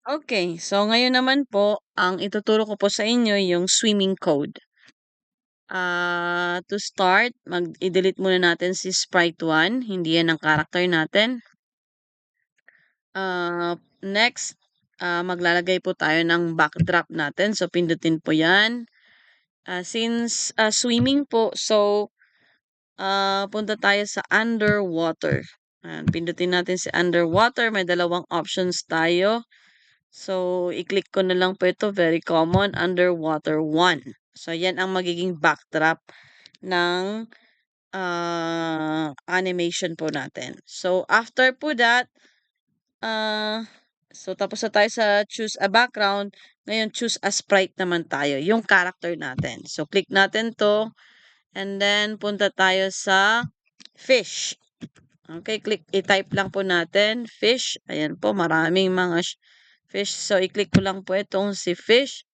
Okay, so ngayon naman po, ang ituturo ko po sa inyo yung swimming code. To start, i-delete muna natin si Sprite 1, hindi yan ang character natin. Next, maglalagay po tayo ng backdrop natin. So, pindutin po yan. Since swimming po, so punta tayo sa underwater. Pindutin natin si underwater. May dalawang options tayo. So, i-click ko na lang po ito. Very common. Underwater 1. So, yan ang magiging backdrop ng animation po natin. So, after po that, so tapos na tayo sa choose a background. Ngayon, choose a sprite naman tayo. Yung character natin. So, click natin to. And then, punta tayo sa fish. Okay, i-type lang po natin, fish. Ayan po, maraming mga fish. So, i-click ko lang po itong si fish.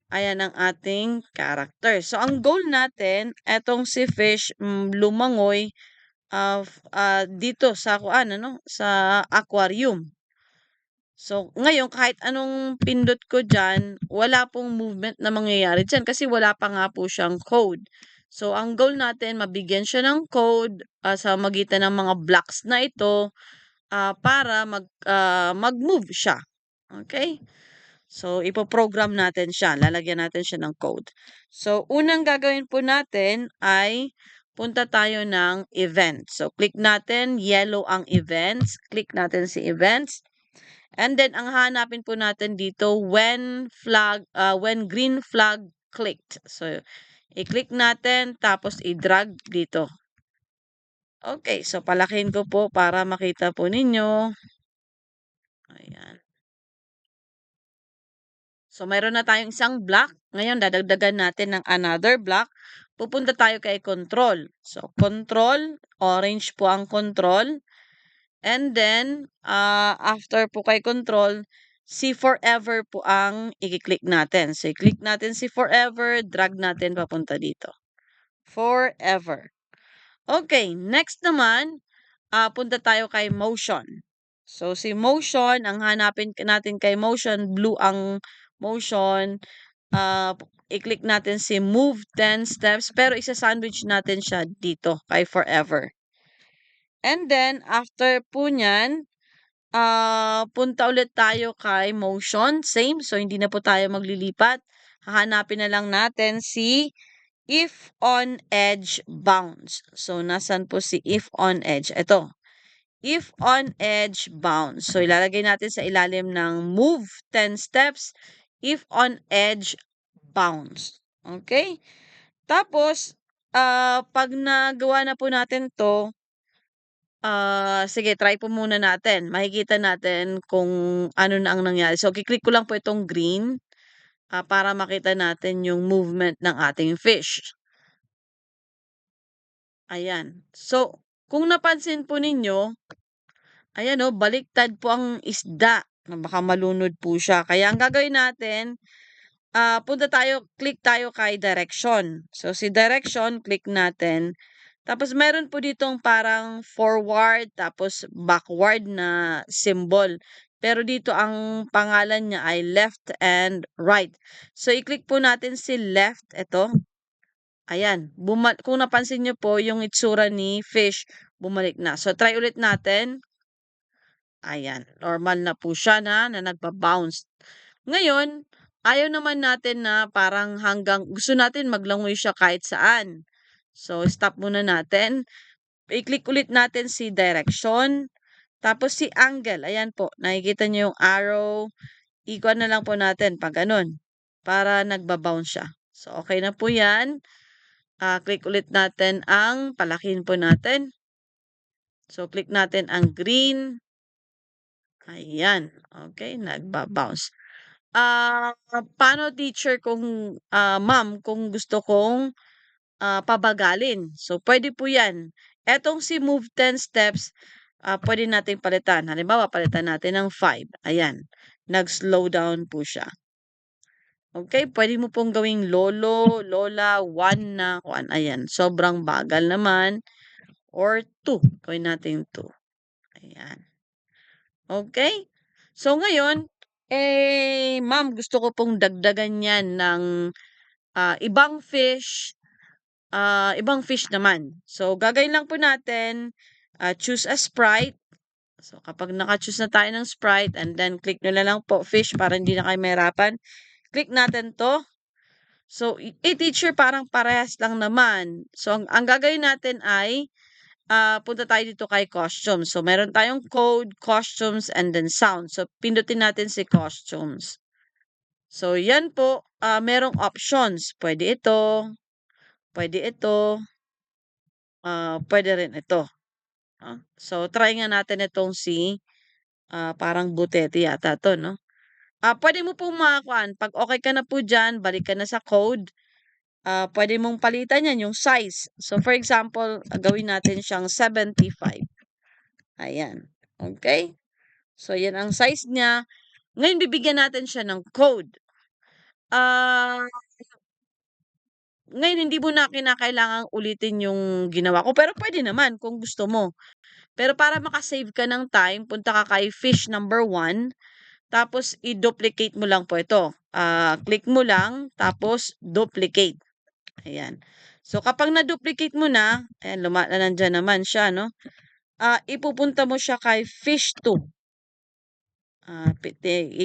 Ayan ang ating character. So, ang goal natin, etong si fish, lumangoy dito sa sa aquarium. So, ngayon, kahit anong pindot ko dyan, wala pong movement na mangyayari dyan kasi wala pa nga po siyang code. So, ang goal natin, mabigyan siya ng code sa magitan ng mga blocks na ito para mag-move siya. Okay? So, ipoprogram natin siya. Lalagyan natin siya ng code. So, unang gagawin po natin ay punta tayo ng events. So, click natin, yellow ang events. Click natin si events. And then, ang hanapin po natin dito, when green flag clicked. So, i-click natin, tapos i-drag dito. Okay, so palakihin ko po para makita po ninyo. Ayan. So, mayroon na tayong isang block. Ngayon, dadagdagan natin ng another block. Pupunta tayo kay control. So, control, orange po ang control. And then, after po kay control, si forever po ang i-click natin. So, i-click natin si forever, drag natin papunta dito. Forever. Okay, next naman, punta tayo kay motion. So, si motion, ang hanapin natin kay motion, blue ang motion. I-click natin si move 10 steps, pero isa-sandwich natin siya dito kay forever. And then, after po nyan, punta ulit tayo kay motion. Same. So, hindi na po tayo maglilipat. Hahanapin na lang natin si if on edge bounds. So, nasan po si if on edge? Ito. If on edge bounds. So, ilalagay natin sa ilalim ng move 10 steps. If on edge bounds. Okay? Tapos, pag nagawa na po natin to, sige, try po muna natin. Makikita natin kung ano na ang nangyari. So, kiklik ko lang po itong green para makita natin yung movement ng ating fish. Ayan. So, kung napansin po ninyo, ayan o, baliktad po ang isda. Baka malunod po siya. Kaya ang gagawin natin, click tayo kay direction. So, si direction, click natin. Tapos, meron po ditong parang forward, tapos backward na symbol. Pero dito, ang pangalan niya ay left and right. So, i-click po natin si left. Ito. Ayan. Kung napansin niyo po, yung itsura ni fish, bumalik na. So, try ulit natin. Ayan. Normal na po siya na nagpa-bounce. Ngayon, ayaw naman natin na parang gusto natin maglangoy siya kahit saan. So, stop muna natin. I-click ulit natin si direction. Tapos si angle. Ayan po. Nakikita niyo yung arrow. Ikuan na lang po natin pag ganun. Para nagbabounce siya. So, okay na po yan. Click ulit natin palakihin po natin. So, click natin ang green. Ayan. Okay, nagbabounce. Paano teacher ma'am, kung gusto kong pabagalin? So, pwede po yan. Etong si move 10 steps, pwede nating palitan. Halimbawa, palitan natin ng 5. Ayan. Nag-slow down po siya. Okay, pwede mo pong gawing lolo, lola, 1 na, 1. Ayan, sobrang bagal naman. Or 2. Gawin natin 2. Ayan. Okay? So ngayon, ma'am gusto ko pong dagdagan 'yan ng, ibang fish naman. So gagawin lang po natin, choose a Sprite. So kapag naka-choose na tayo ng Sprite and then click niyo na lang po fish para hindi na kayo mahirapan. Click natin 'to. So, teacher parang parehas lang naman. So, ang gagawin natin ay, punta tayo dito kay costumes. So, meron tayong code, costumes, and then sound. So, pindutin natin si costumes. So, yan po, merong options. Pwede ito, pwede rin ito. So, try nga natin itong si, parang butete yata 'to, no? Pwede mo pong makakuhaan, 'pag okay ka na po diyan, balik ka na sa code. Puwede mong palitan 'yan, yung size. So, for example, gawin natin siyang 75. Ayan, okay. So, 'yan ang size niya. Ngayon bibigyan natin siya ng code. Ah, Ngayon hindi mo na kinakailangang ulitin yung ginawa ko, pero puwede naman kung gusto mo. Pero para maka-save ka ng time, punta ka kay fish number 1, tapos i-duplicate mo lang po ito. Click mo lang tapos duplicate. Ayan. So, kapag na-duplicate mo na, ayan nandiyan naman siya 'no, ipupunta mo siya kay fish 2.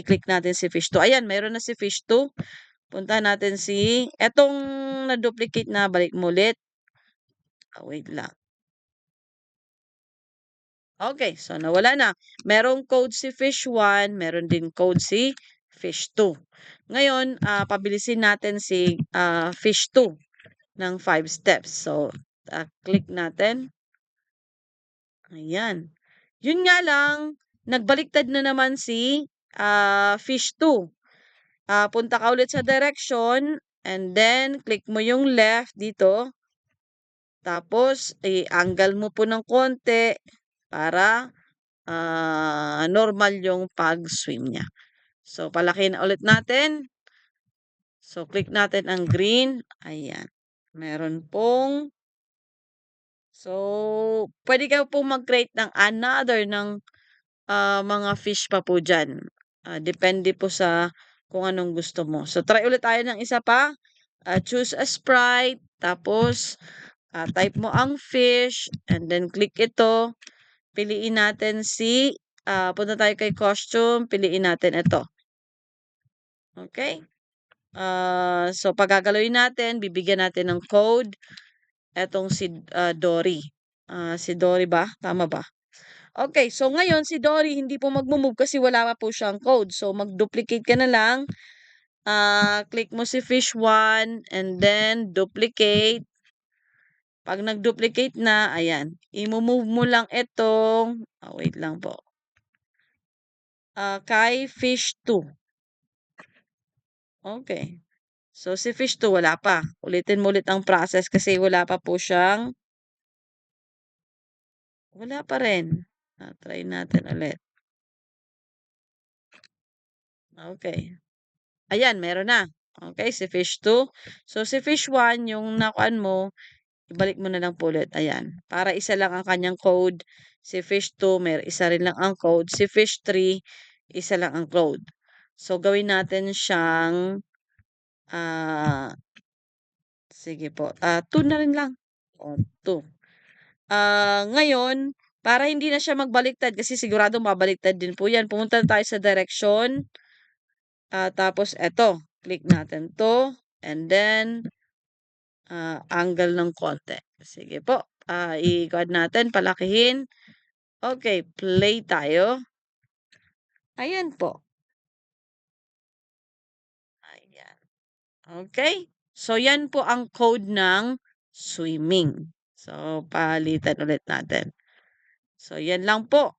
I-click natin si fish 2. Ayan, mayroon na si fish 2. Puntahan natin si etong na-duplicate na, balik mo ulit. Wait lang. Okay, so nawala na. Merong code si fish 1, meron din code si fish 2. Ngayon, pabilisin natin si, fish 2 ng 5 steps. So, click natin. Ayan. Yun nga lang, nagbaliktad na naman si, fish 2. Punta ka ulit sa direction and then click mo yung left dito. Tapos i-angle mo po ng konti para, normal yung pag-swim niya. So, palakihin na ulit natin. So, click natin ang green. Ayan. Meron pong so, puwede ka pong mag-create ng another ng mga fish pa po diyan. Depende po sa kung anong gusto mo. So, try ulit tayo ng isa pa. Choose a sprite, tapos type mo ang fish, and then click ito. Piliin natin si, punta tayo kay costume, piliin natin ito. Okay? So, pagagalawin natin, bibigyan natin ng code. Etong si Dory. Si Dory ba? Tama ba? Okay, so ngayon si Dory hindi po magmo-move kasi wala pa po siyang code. So mag-duplicate ka na lang. Click mo si fish 1 and then duplicate. 'Pag nag-duplicate na, ayan, imo-move mo lang itong, wait lang po, kay fish 2. Okay. So si fish 2 wala pa. Ulitin mo ulit ang process kasi wala pa rin. Try natin ulit. Okay. Ayan, meron na. Okay, si fish 2. So, si fish 1, yung nakuan mo, ibalik mo na lang po ulit. Ayan. Para isa lang ang kanyang code. Si fish 2, isa rin lang ang code. Si fish 3, isa lang ang code. So, gawin natin siyang, sige po, 2 na rin lang. O, 2. Ngayon, para hindi na siya magbaliktad, kasi sigurado mabaliktad din po yan, pumunta tayo sa direction. Tapos eto, click natin 'to and then, angle ng konti. Sige po, i-kuwan natin, palakihin. Okay, play tayo. Ayan po. Ayan. Okay. So, yan po ang code ng swimming. So, palitan ulit natin. So, yan lang po.